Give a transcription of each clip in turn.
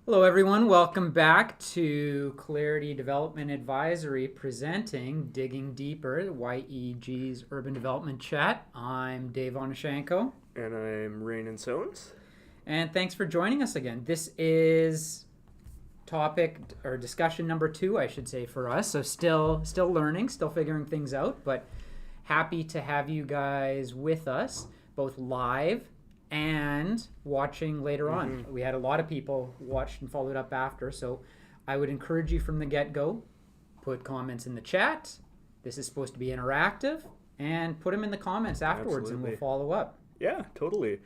Hello, everyone. Welcome back to Clarity Development Advisory presenting Digging Deeper, YEG's Urban Development Chat. I'm Dave Onashenko. And I'm Reintroduction. And thanks for joining us again. This is topic or discussion number 2, I should say, for us. So still learning, still figuring things out, but happy to have you guys with us, both live and watching later on. We had a lot of people watched and followed up after, so I would encourage you from the get-go, put comments in the chat. This is supposed to be interactive, and put them in the comments afterwards. Absolutely. And we'll follow up. Yeah, totally.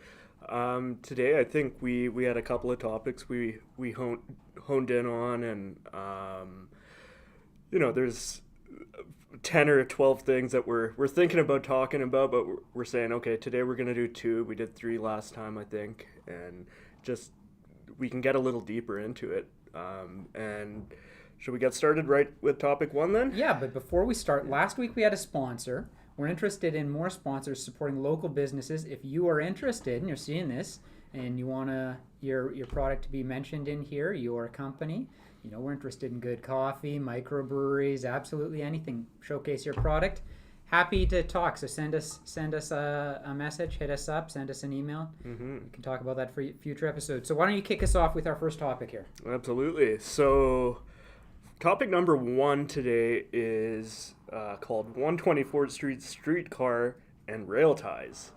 Today I think we had a couple of topics we honed in on, and there's 10 or 12 things that we're thinking about talking about, but we're saying, okay, today we're going to do 2. We did 3 last time, I think, and just we can get a little deeper into it. And should we get started right with topic 1 then? Yeah, but before we start, last week we had a sponsor. We're interested in more sponsors supporting local businesses. If you are interested and you're seeing this and you want your product to be mentioned in here, your company, we're interested in good coffee, microbreweries, absolutely anything. Showcase your product. Happy to talk. So send us a message, hit us up, send us an email. We can talk about that for future episodes. So why don't you kick us off with our first topic here? Absolutely. So topic number 1 today is called 124th Street Streetcar and Rail Ties.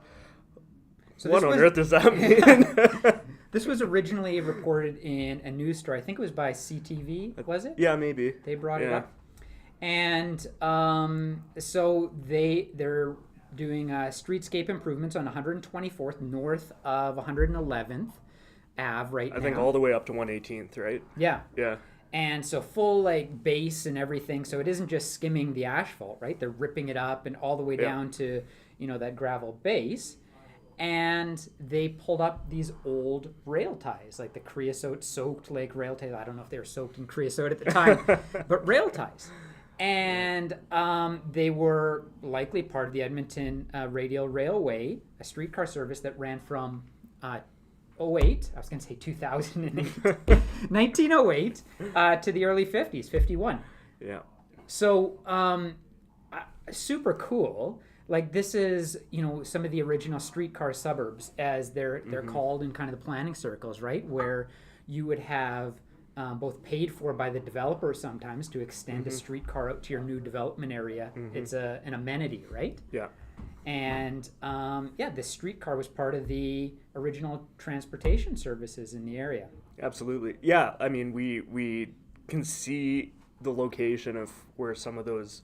So what on earth does that mean? This was originally reported in a news story. I think it was by CTV, was it? Yeah, maybe. They brought it up. And so they're doing streetscape improvements on 124th north of 111th Ave right now. I think all the way up to 118th, right? Yeah. Yeah. And so full base and everything. So it isn't just skimming the asphalt, right? They're ripping it up and all the way down to, that gravel base. And they pulled up these old rail ties, like the creosote soaked rail ties. I don't know if they were soaked in creosote at the time, but rail ties. And they were likely part of the Edmonton Radial Railway, a streetcar service that ran from 08, I was going to say 2008, 1908 to the early 50s, 51. Yeah. So super cool. This is, some of the original streetcar suburbs, as they're called in kind of the planning circles, right? Where you would have both paid for by the developer sometimes to extend a streetcar out to your new development area. It's an amenity, right? Yeah. And the streetcar was part of the original transportation services in the area. Absolutely. Yeah. I mean, we can see the location of where some of those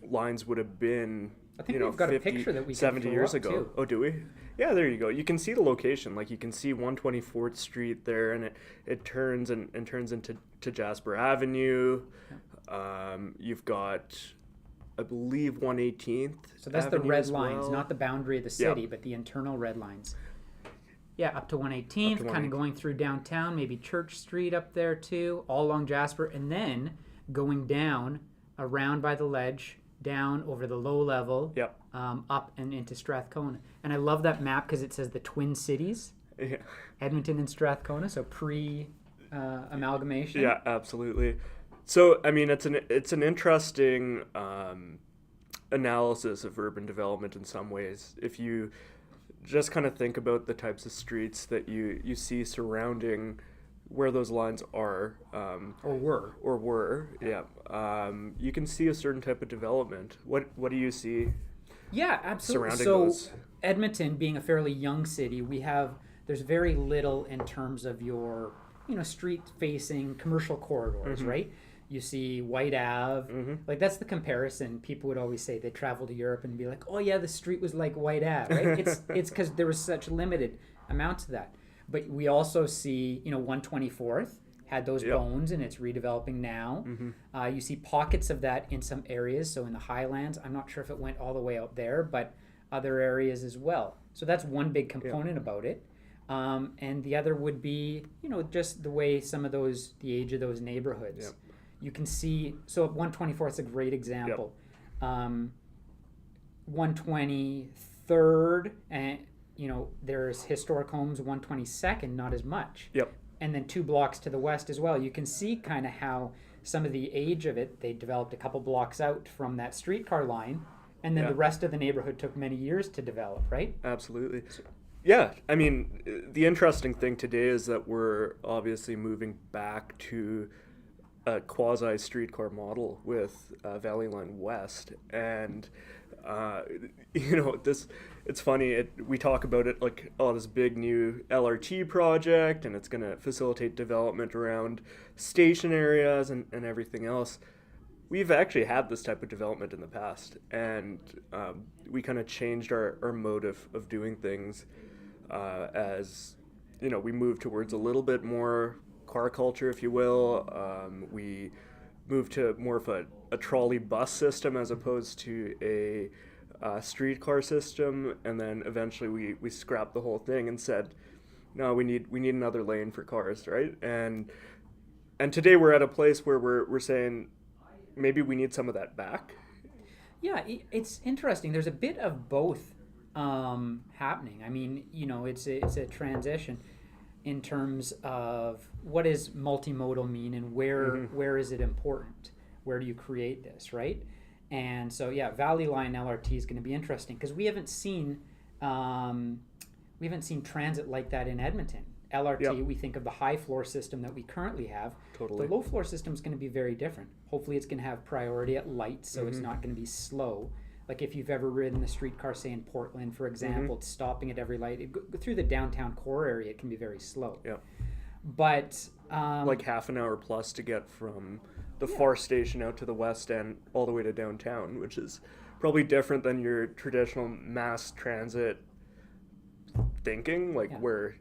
lines would have been, I think we've got 50, a picture that we 70 years ago. Too. Oh, do we? Yeah, there you go. You can see the location. You can see 124th Street there, and it turns and turns into Jasper Avenue. Yeah. You've got, I believe, 118th. So that's Avenue the red lines, well. not the boundary of the city, but the internal red lines. Yeah, up to 118th, kind of going through downtown, maybe Church Street up there too, all along Jasper, and then going down around by the ledge, down over the low level, up and into Strathcona. And I love that map because it says the Twin Cities, Edmonton and Strathcona, so pre-amalgamation. Yeah, absolutely. So, I mean, it's an interesting analysis of urban development in some ways. If you just kind of think about the types of streets that you see surrounding where those lines are, or were, you can see a certain type of development. What do you see? Yeah, absolutely. Surrounding so those? Edmonton, being a fairly young city, there's very little in terms of your street-facing commercial corridors, right? You see White Ave, that's the comparison. People would always say they travel to Europe and be like, "Oh yeah, the street was like White Ave," right? It's because there was such limited amounts of that. But we also see, 124th had those bones, and it's redeveloping now. You see pockets of that in some areas. So in the Highlands, I'm not sure if it went all the way out there, but other areas as well. So that's one big component about it. And the other would be, just the way the age of those neighborhoods. You can see, so 124th is a great example. 123rd and there's historic homes 122nd, not as much. Yep. And then 2 blocks to the west as well. You can see kind of how some of the age of it, they developed a couple blocks out from that streetcar line, and then the rest of the neighborhood took many years to develop, right? Absolutely. Yeah, I mean, the interesting thing today is that we're obviously moving back to a quasi streetcar model with Valley Line West, and it's funny. We talk about it like, oh, this big new LRT project, and it's going to facilitate development around station areas and everything else. We've actually had this type of development in the past, and we kind of changed our mode of doing things as we moved towards a little bit more car culture, if you will. We moved to more of a trolley bus system as opposed to a streetcar system, and then eventually we scrapped the whole thing and said, no, we need another lane for cars, right? And today we're at a place where we're saying maybe we need some of that back. Yeah, it's interesting. There's a bit of both happening. I mean, it's a transition in terms of what does multimodal mean, and where is it important? Where do you create this, right? And so, yeah, Valley Line LRT is going to be interesting because we haven't seen transit like that in Edmonton. LRT, we think of the high floor system that we currently have. Totally. The low floor system is going to be very different. Hopefully, it's going to have priority at lights, so it's not going to be slow. Like if you've ever ridden the streetcar, say in Portland, for example, it's stopping at every light. Through the downtown core area, it can be very slow. Yeah. But like half an hour plus to get from the far station out to the west end all the way to downtown, which is probably different than your traditional mass transit thinking, where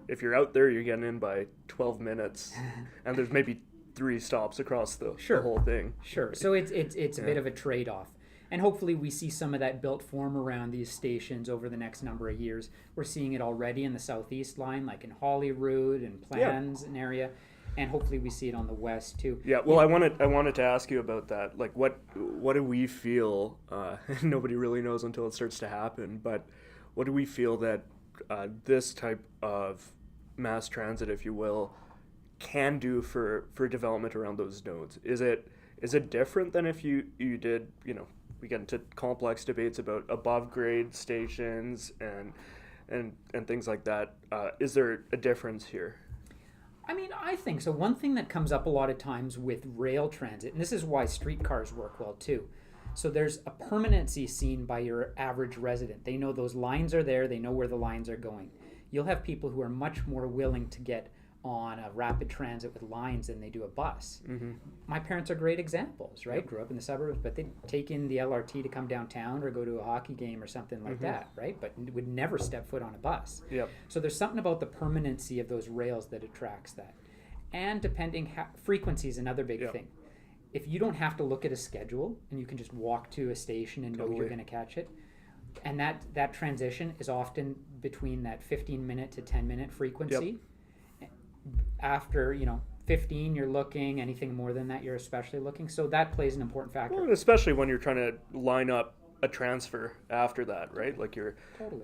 if you're out there, you're getting in by 12 minutes and there's maybe 3 stops across the whole thing. Sure. So it's a bit of a trade-off. And hopefully we see some of that built form around these stations over the next number of years. We're seeing it already in the southeast line, like in Holyrood and Plans and area, and hopefully we see it on the west too. Yeah, well, I wanted to ask you about that. Like, what do we feel? Nobody really knows until it starts to happen. But what do we feel that this type of mass transit, if you will, can do for development around those nodes? Is it different than if you did, we get into complex debates about above grade stations and things like that. Is there a difference here? I mean, I think so. One thing that comes up a lot of times with rail transit, and this is why streetcars work well too. So there's a permanency seen by your average resident. They know those lines are there. They know where the lines are going. You'll have people who are much more willing to get on a rapid transit with lines than they do a bus. My parents are great examples, right? Grew up in the suburbs, but they'd take in the LRT to come downtown or go to a hockey game or something like that, right? But would never step foot on a bus. So there's something about the permanency of those rails that attracts that. And depending, frequency is another big thing. If you don't have to look at a schedule and you can just walk to a station and know you're going to catch it, and that transition is often between that 15-minute to 10-minute frequency. After 15, you're looking. Anything more than that, you're especially looking. So that plays an important factor. Well, especially when you're trying to line up a transfer after that, right? Like you're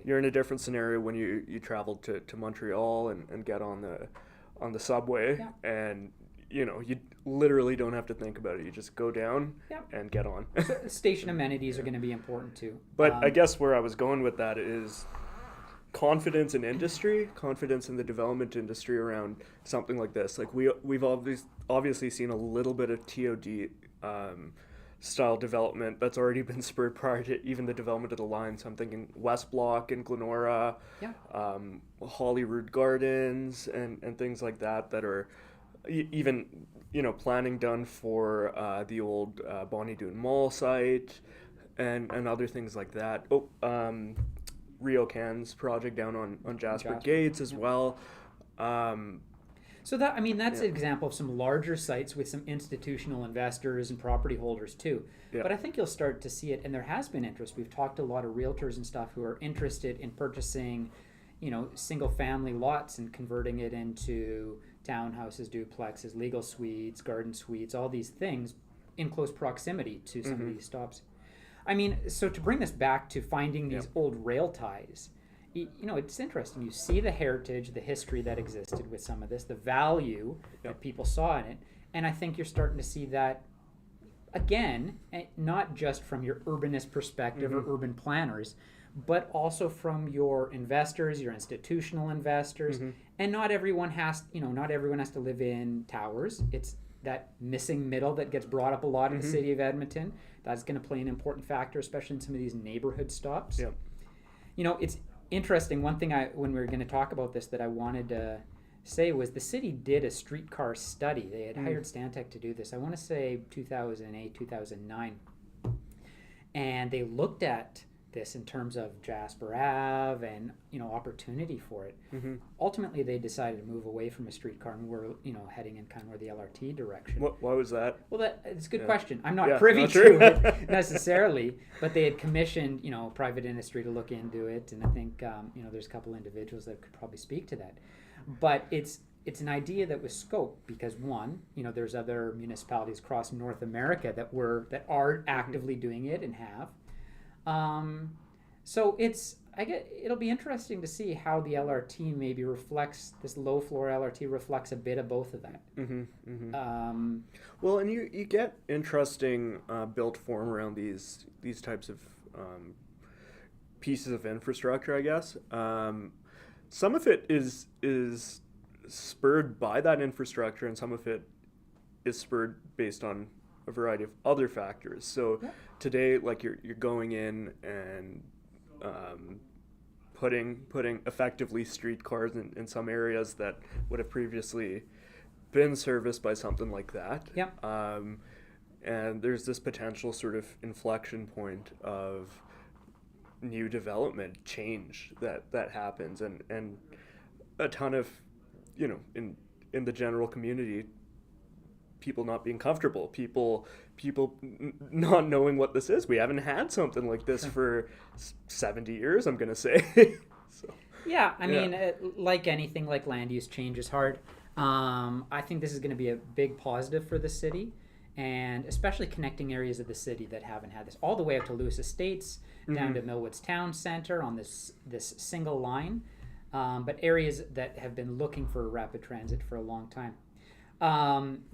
in a different scenario when you travel to Montreal and get on the subway, and you literally don't have to think about it. You just go down and get on. So station amenities are going to be important too. But I guess where I was going with that is confidence in industry, confidence in the development industry around something like this. Like we've obviously seen a little bit of TOD style development that's already been spurred prior to even the development of the line. So I'm thinking West Block in Glenora, Holyrood Gardens, and things like that are even planning done for the old Bonnie Doon Mall site and other things like that. Rio Can's project down on Jasper Gates as well. So that's an example of some larger sites with some institutional investors and property holders too. But I think you'll start to see it, and there has been interest. We've talked to a lot of realtors and stuff who are interested in purchasing, single family lots and converting it into townhouses, duplexes, legal suites, garden suites, all these things in close proximity to some of these stops. So to bring this back to finding these old rail ties, it's interesting. You see the heritage, the history that existed with some of this, the value that people saw in it, and I think you're starting to see that again, not just from your urbanist perspective or urban planners, but also from your investors, your institutional investors, and not everyone has to live in towers. It's that missing middle that gets brought up a lot in the city of Edmonton. That's going to play an important factor, especially in some of these neighborhood stops. Yeah. It's interesting. One thing when we were going to talk about this that I wanted to say was the city did a streetcar study. They had hired Stantec to do this. I want to say 2008, 2009. And they looked at this in terms of Jasper Ave and opportunity for it. Ultimately, they decided to move away from a streetcar and we're heading in kind of more the LRT direction. Why was that? Well, it's a good question. I'm not privy to it necessarily, but they had commissioned private industry to look into it, and I think there's a couple individuals that could probably speak to that. But it's an idea that was scoped because one, there's other municipalities across North America that are actively doing it and have. So it'll be interesting to see how the LRT maybe reflects, this low floor LRT reflects a bit of both of that. Well, and you get interesting built form around these types of pieces of infrastructure, I guess. Some of it is spurred by that infrastructure, and some of it is spurred based on a variety of other factors. So today, like you're going in and putting effectively streetcars in some areas that would have previously been serviced by something like that. And there's this potential sort of inflection point of new development change that happens, and a ton of in the general community, people not being comfortable, people not knowing what this is. We haven't had something like this for 70 years, I'm gonna say. So, I mean, like anything, like land use change is hard. I think this is going to be a big positive for the city, and especially connecting areas of the city that haven't had this, all the way up to Lewis Estates, down to Millwoods Town Center on this single line, but areas that have been looking for rapid transit for a long time.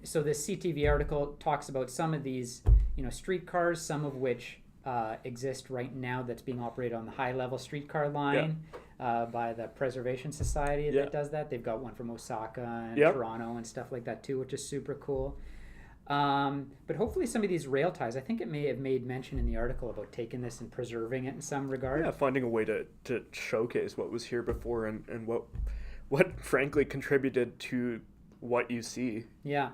So this CTV article talks about some of these, streetcars, some of which exist right now that's being operated on the high-level streetcar line by the Preservation Society that does that. They've got one from Osaka and Toronto and stuff like that too, which is super cool. But hopefully some of these rail ties, I think it may have made mention in the article about taking this and preserving it in some regard. Yeah, finding a way to showcase what was here before and what frankly contributed to what you see. Yeah.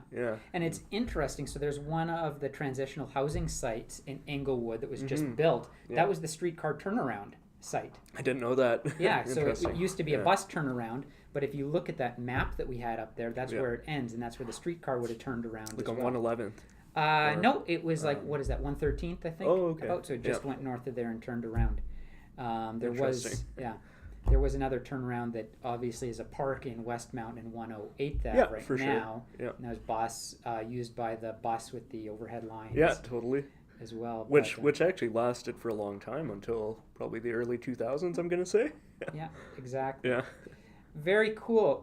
And it's interesting. So there's one of the transitional housing sites in Englewood that was just built. That was the streetcar turnaround site. I didn't know that. Yeah, so it used to be a bus turnaround, but if you look at that map that we had up there, that's where it ends, and that's where the streetcar would have turned around. Like on 111th? No, it was like, what is that, 113th, I think? Oh, okay. So it just went north of there and turned around. There was another turnaround that obviously is a park in Westmount and 108th Ave right now. Sure. And that was used by the bus with the overhead lines. Yeah, totally. As well. Which actually lasted for a long time until probably the early 2000s, I'm going to say. Yeah, exactly. Yeah. Very cool.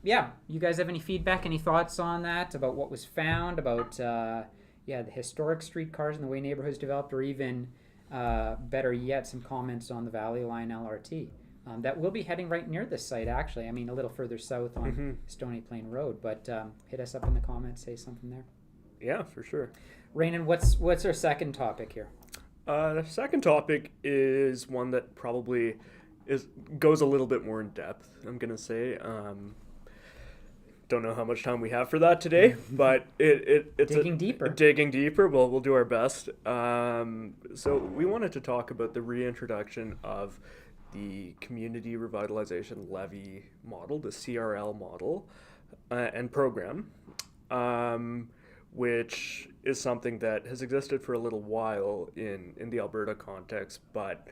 You guys have any feedback, any thoughts on that, about what was found, about the historic streetcars and the way neighborhoods developed, or even better yet, some comments on the Valley Line LRT? That will be heading right near this site, actually. I mean, a little further south on Stony Plain Road, but hit us up in the comments, say something there. Yeah, for sure. Rainan, what's our second topic here? The second topic is one that probably goes a little bit more in depth, I'm going to say. Don't know how much time we have for that today, but it's digging deeper. Digging deeper. Well, we'll do our best. So we wanted to talk about the reintroduction of the Community Revitalization Levy model, the CRL model, and program, which is something that has existed for a little while in the Alberta context, but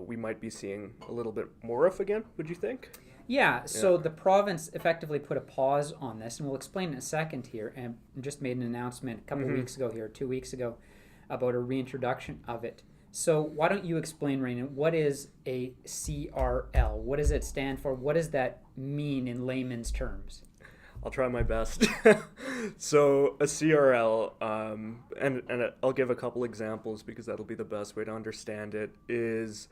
we might be seeing a little bit more of again, would you think? Yeah, so the province effectively put a pause on this, and we'll explain in a second here, and just made an announcement a couple weeks ago here, 2 weeks ago, about a reintroduction of it. So why don't you explain, Raina, what is a CRL? What does it stand for? What does that mean in layman's terms? I'll try my best. So a CRL, and I'll give a couple examples because that'll be the best way to understand it, is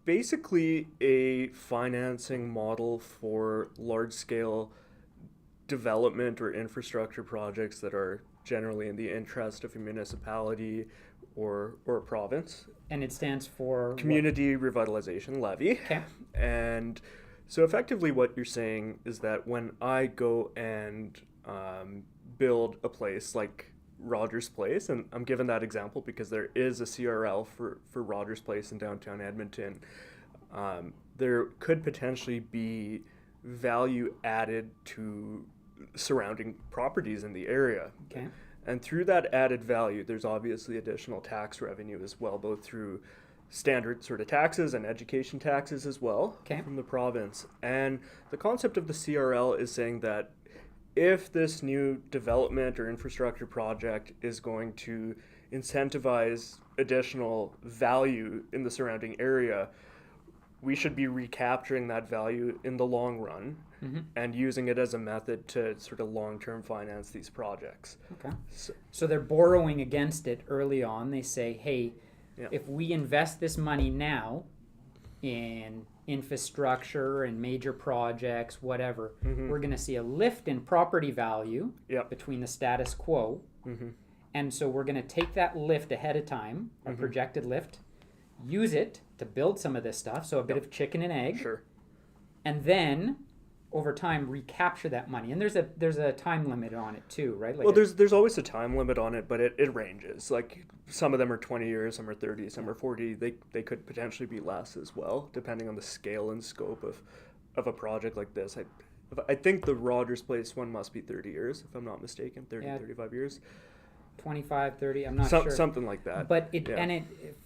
basically a financing model for large-scale development or infrastructure projects that are generally in the interest of a municipality or a province. And it stands for Community Revitalization Levy. Okay. And so effectively what you're saying is that when I go and build a place like Rogers Place, and I'm given that example because there is a CRL for Rogers Place in downtown Edmonton, there could potentially be value added to surrounding properties in the area. Okay. And through that added value, there's obviously additional tax revenue as well, both through standard sort of taxes and education taxes as well from the province. And the concept of the CRL is saying that if this new development or infrastructure project is going to incentivize additional value in the surrounding area, we should be recapturing that value in the long run and using it as a method to sort of long-term finance these projects. Okay. So they're borrowing against it early on. They say, hey, Yeah. if we invest this money now in infrastructure and major projects, whatever, we're going to see a lift in property value between the status quo. And so we're going to take that lift ahead of time, a projected lift, use it to build some of this stuff, so a bit of chicken and egg. Sure. And then over time recapture that money. And there's a time limit on it too, right? Like well, there's always a time limit on it, but it ranges. Like some of them are 20 years, some are 30, some are 40. They could potentially be less as well, depending on the scale and scope of a project like this. I think the Rogers Place one must be 30 years, if I'm not mistaken, 35 years. 25, 30, I'm not sure. Something like that. But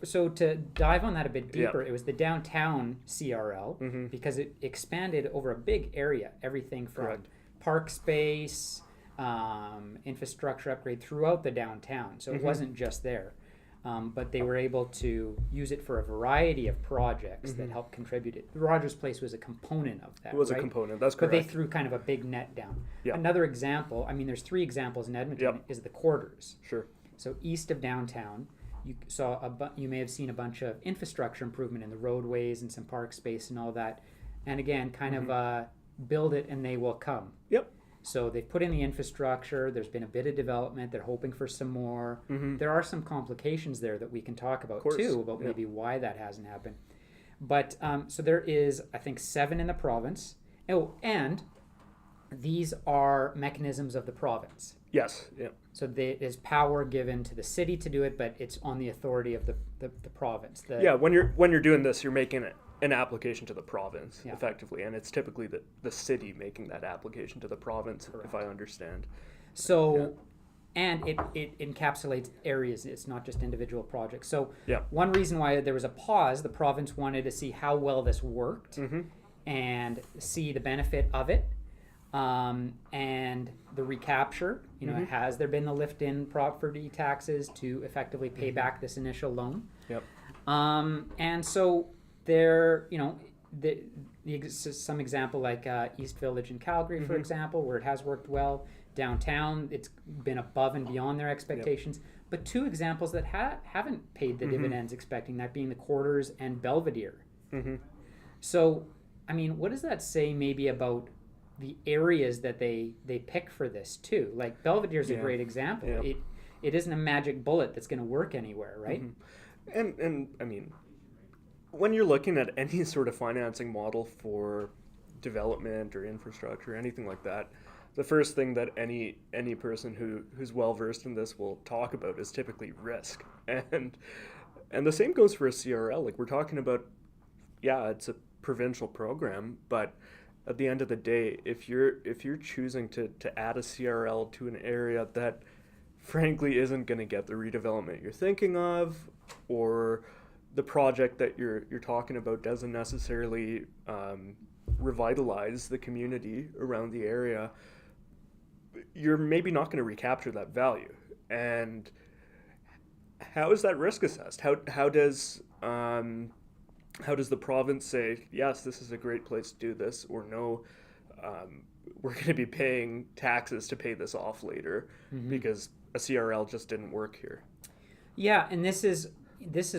so to dive on that a bit deeper, it was the downtown CRL because it expanded over a big area, everything from park space, infrastructure upgrade throughout the downtown. So it wasn't just there. But they were able to use it for a variety of projects that helped contribute it. The Rogers Place was a component of that. It was a component, that's correct. But they threw kind of a big net down. Yeah. Another example, I mean, there's 3 examples in Edmonton, is the quarters. Sure. So east of downtown, you may have seen a bunch of infrastructure improvement in the roadways and some park space and all that. And again, kind of build it and they will come. Yep. So they've put in the infrastructure. There's been a bit of development. They're hoping for some more. There are some complications there that we can talk about too, about maybe why that hasn't happened. But so there is, I think, 7 in the province. Oh, and these are mechanisms of the province. Yes. Yeah. So there's power given to the city to do it, but it's on the authority of the province. When you're doing this, you're making an application to the province effectively, and it's typically the city making that application to the province. Correct. If I understand. So, and it encapsulates areas. It's not just individual projects. So one reason why there was a pause, the province wanted to see how well this worked and see the benefit of it. And the recapture, has there been the lift in property taxes to effectively pay back this initial loan? Yep. And so there, some example like East Village in Calgary, for example, where it has worked well. Downtown, it's been above and beyond their expectations. But 2 examples that haven't paid the dividends expecting, that being the Quarters and Belvedere. So, I mean, what does that say maybe about the areas that they pick for this too? Like Belvedere is a great example. It isn't a magic bullet that's going to work anywhere, right? And I mean, when you're looking at any sort of financing model for development or infrastructure, anything like that, the first thing that any person who's well versed in this will talk about is typically risk. And the same goes for a CRL. Like we're talking about, it's a provincial program, but at the end of the day, if you're choosing to add a CRL to an area that frankly isn't going to get the redevelopment you're thinking of, or the project that you're talking about doesn't necessarily revitalize the community around the area, you're maybe not going to recapture that value. And how is that risk assessed? How does the province say, yes, this is a great place to do this, or no, we're going to be paying taxes to pay this off later because a CRL just didn't work here? Yeah, and this is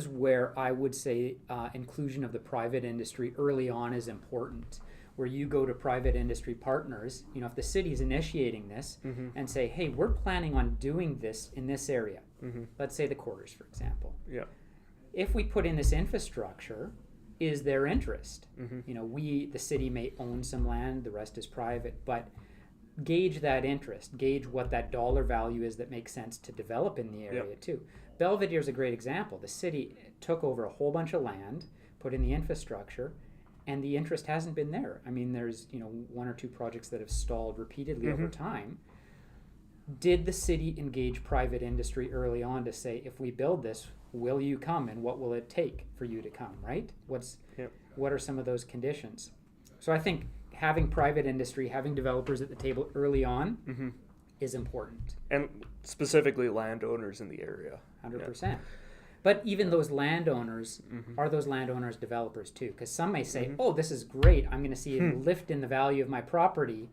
where I would say inclusion of the private industry early on is important. Where you go to private industry partners, if the city's initiating this and say, hey, we're planning on doing this in this area, let's say the quarters, for example. Yeah. If we put in this infrastructure, is there interest? The city may own some land, the rest is private, but gauge that interest, gauge what that dollar value is that makes sense to develop in the area too. Belvedere is a great example. The city took over a whole bunch of land, put in the infrastructure, and the interest hasn't been there. I mean, there's one or two projects that have stalled repeatedly over time. Did the city engage private industry early on to say, if we build this, will you come, and what will it take for you to come, right? What are some of those conditions? So I think having private industry, having developers at the table early on is important. And specifically landowners in the area. 100%. Yeah. But even those landowners, are those landowners developers too? Because some may say, oh, this is great. I'm going to see a lift in the value of my property.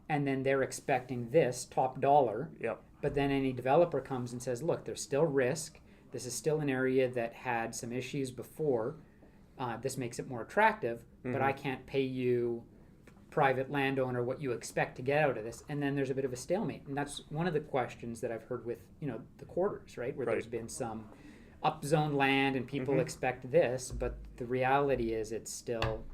And then they're expecting this top dollar. Yep. But then any developer comes and says, look, there's still risk. This is still an area that had some issues before. This makes it more attractive, but I can't pay you, private landowner, what you expect to get out of this. And then there's a bit of a stalemate. And that's one of the questions that I've heard with, the quarters, right? Where there's been some upzone land and people expect this, but the reality is it's still,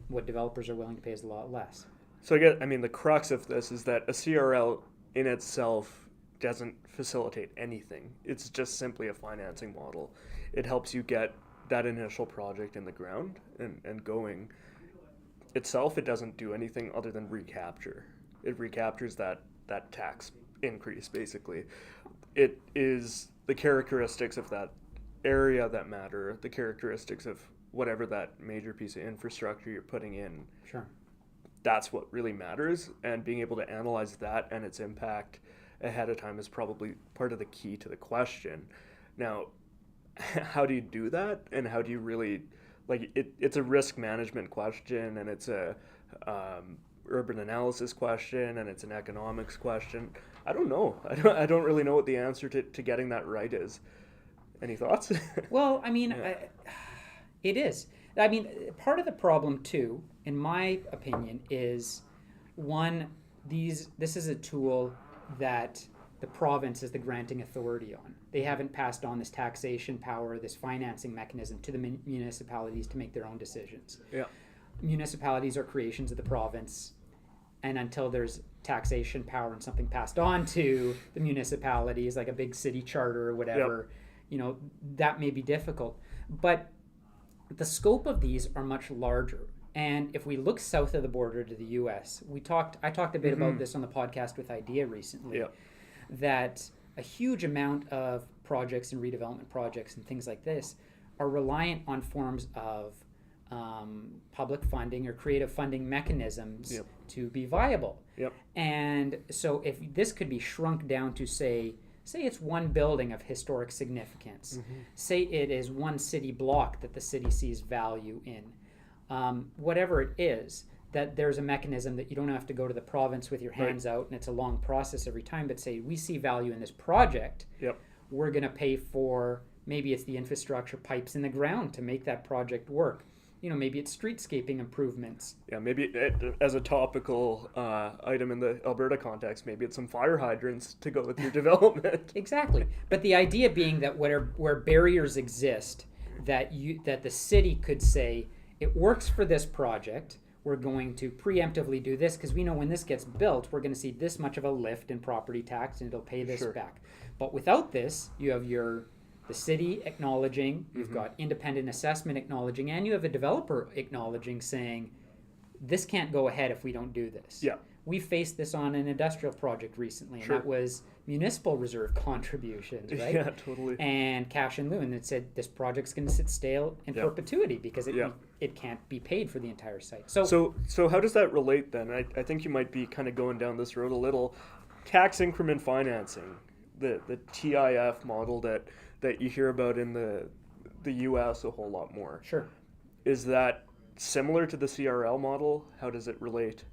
what developers are willing to pay is a lot less. So the crux of this is that a CRL in itself doesn't facilitate anything. It's just simply a financing model. It helps you get that initial project in the ground and going. Itself, it doesn't do anything other than recapture. It recaptures that tax increase, basically. It is the characteristics of that area that matter, the characteristics of whatever that major piece of infrastructure you're putting in. Sure. That's what really matters, and being able to analyze that and its impact ahead of time is probably part of the key to the question. Now, how do you do that, and how do you really, it's a risk management question, and it's a urban analysis question, and it's an economics question. I don't know. I don't really know what the answer to getting that right is. Any thoughts? Well, it is. Part of the problem too, in my opinion, is this is a tool that the province is the granting authority on. They haven't passed on this taxation power, this financing mechanism to the municipalities to make their own decisions. Yeah. Municipalities are creations of the province, and until there's taxation power and something passed on to the municipalities, like a big city charter or whatever, that may be difficult. But the scope of these are much larger. And if we look south of the border to the U.S., I talked a bit about this on the podcast with IDEA recently, that a huge amount of projects and redevelopment projects and things like this are reliant on forms of public funding or creative funding mechanisms to be viable. And so if this could be shrunk down to say it's one building of historic significance, say it is one city block that the city sees value in, whatever it is, that there's a mechanism that you don't have to go to the province with your hands out and it's a long process every time, but say we see value in this project, we're going to pay for, maybe it's the infrastructure pipes in the ground to make that project work. Maybe it's streetscaping improvements. Yeah, maybe as a topical item in the Alberta context, maybe it's some fire hydrants to go with your development. Exactly. But the idea being that where barriers exist, that the city could say, it works for this project, we're going to preemptively do this because we know when this gets built, we're going to see this much of a lift in property tax and it'll pay this back. But without this, you have the city acknowledging, you've got independent assessment acknowledging, and you have a developer acknowledging saying, this can't go ahead if we don't do this. Yeah. We faced this on an industrial project recently, and that was municipal reserve contributions, right? Yeah, totally. And cash in lieu, and it said this project's going to sit stale in perpetuity because it can't be paid for the entire site. So how does that relate then? I think you might be kind of going down this road a little. Tax increment financing. the TIF model that you hear about in the US a whole lot more. Sure. Is that similar to the CRL model? How does it relate?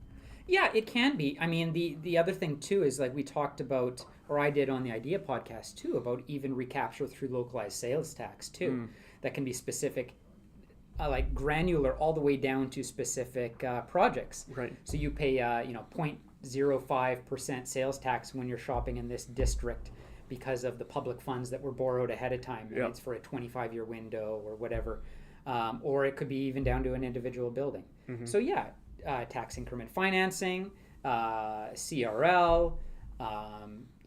Yeah, it can be. I mean, the other thing too is like we talked about, or I did on the Idea podcast too, about even recapture through localized sales tax too. That can be specific, like granular, all the way down to specific projects. Right. So you pay 0.05% sales tax when you're shopping in this district because of the public funds that were borrowed ahead of time. Maybe it's for a 25-year window or whatever. Or it could be even down to an individual building. So yeah, tax increment financing, CRL,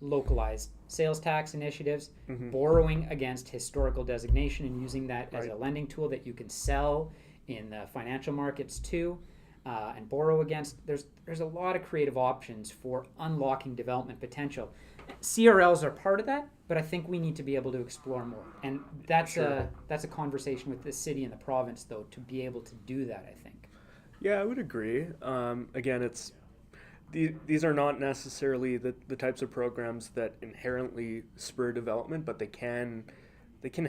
localized sales tax initiatives, borrowing against historical designation and using that as a lending tool that you can sell in the financial markets too, and borrow against. There's a lot of creative options for unlocking development potential. CRLs are part of that, but I think we need to be able to explore more, and that's a conversation with the city and the province though, to be able to do that, I think. Yeah, I would agree. Again, it's these are not necessarily the types of programs that inherently spur development, but they can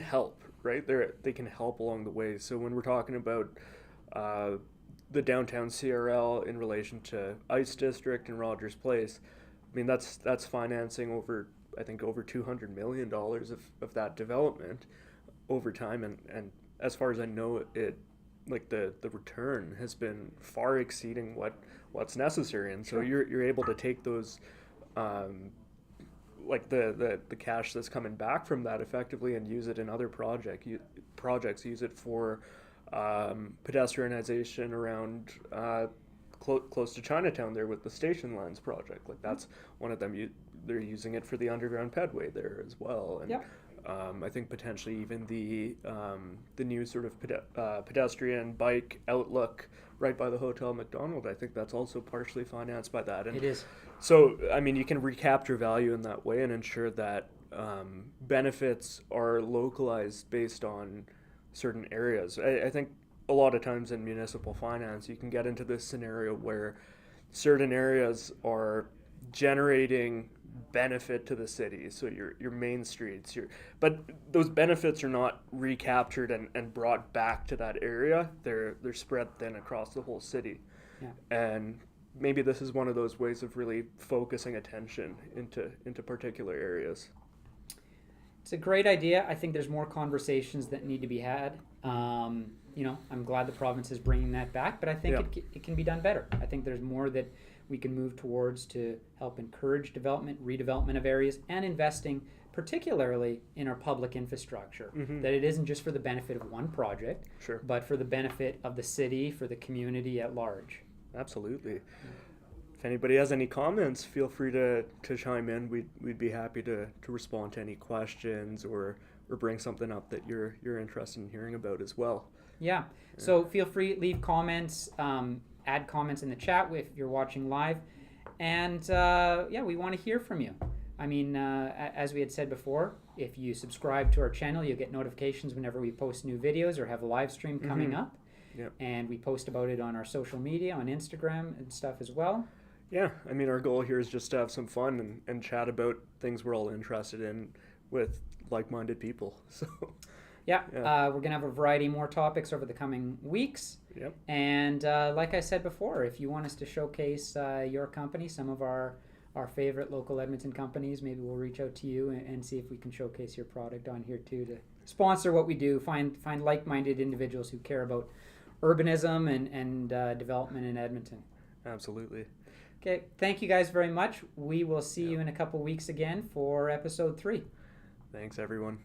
help, right? They can help along the way. So when we're talking about the downtown CRL in relation to Ice District and Rogers Place, I mean that's financing over $200 million of that development over time, and as far as I know, it like the return has been far exceeding what's necessary, and so you're able to take those like the cash that's coming back from that effectively and use it in other projects. Use it for pedestrianization around close to Chinatown there with the Station Lines project. Like that's one of them. They're using it for the underground pedway there as well, and I think potentially even the new sort of pedestrian bike outlook right by the Hotel McDonald. I think that's also partially financed by that. And it is. So I mean, you can recapture value in that way and ensure that benefits are localized based on certain areas. I think a lot of times in municipal finance, you can get into this scenario where certain areas are generating benefit to the city, so your main streets, but those benefits are not recaptured and brought back to that area. They're spread thin across the whole city. And maybe this is one of those ways of really focusing attention into particular areas. It's a great idea. I think there's more conversations that need to be had. I'm glad the province is bringing that back, but I think it can be done better. I think there's more that we can move towards to help encourage development, redevelopment of areas, and investing particularly in our public infrastructure. That it isn't just for the benefit of one project, but for the benefit of the city, for the community at large. Absolutely. If anybody has any comments, feel free to chime in. We'd be happy to respond to any questions or bring something up that you're interested in hearing about as well. Yeah. So feel free, leave comments, add comments in the chat if you're watching live. And we want to hear from you. I mean, as we had said before, if you subscribe to our channel, you'll get notifications whenever we post new videos or have a live stream coming up. And we post about it on our social media, on Instagram and stuff as well. Yeah, I mean, our goal here is just to have some fun and chat about things we're all interested in with like-minded people. So we're going to have a variety more topics over the coming weeks. And like I said before, if you want us to showcase your company, some of our favorite local Edmonton companies, maybe we'll reach out to you and see if we can showcase your product on here too, to sponsor what we do, find like-minded individuals who care about urbanism and development in Edmonton. Absolutely. Okay, thank you guys very much. We will see you in a couple weeks again for episode 3. Thanks, everyone.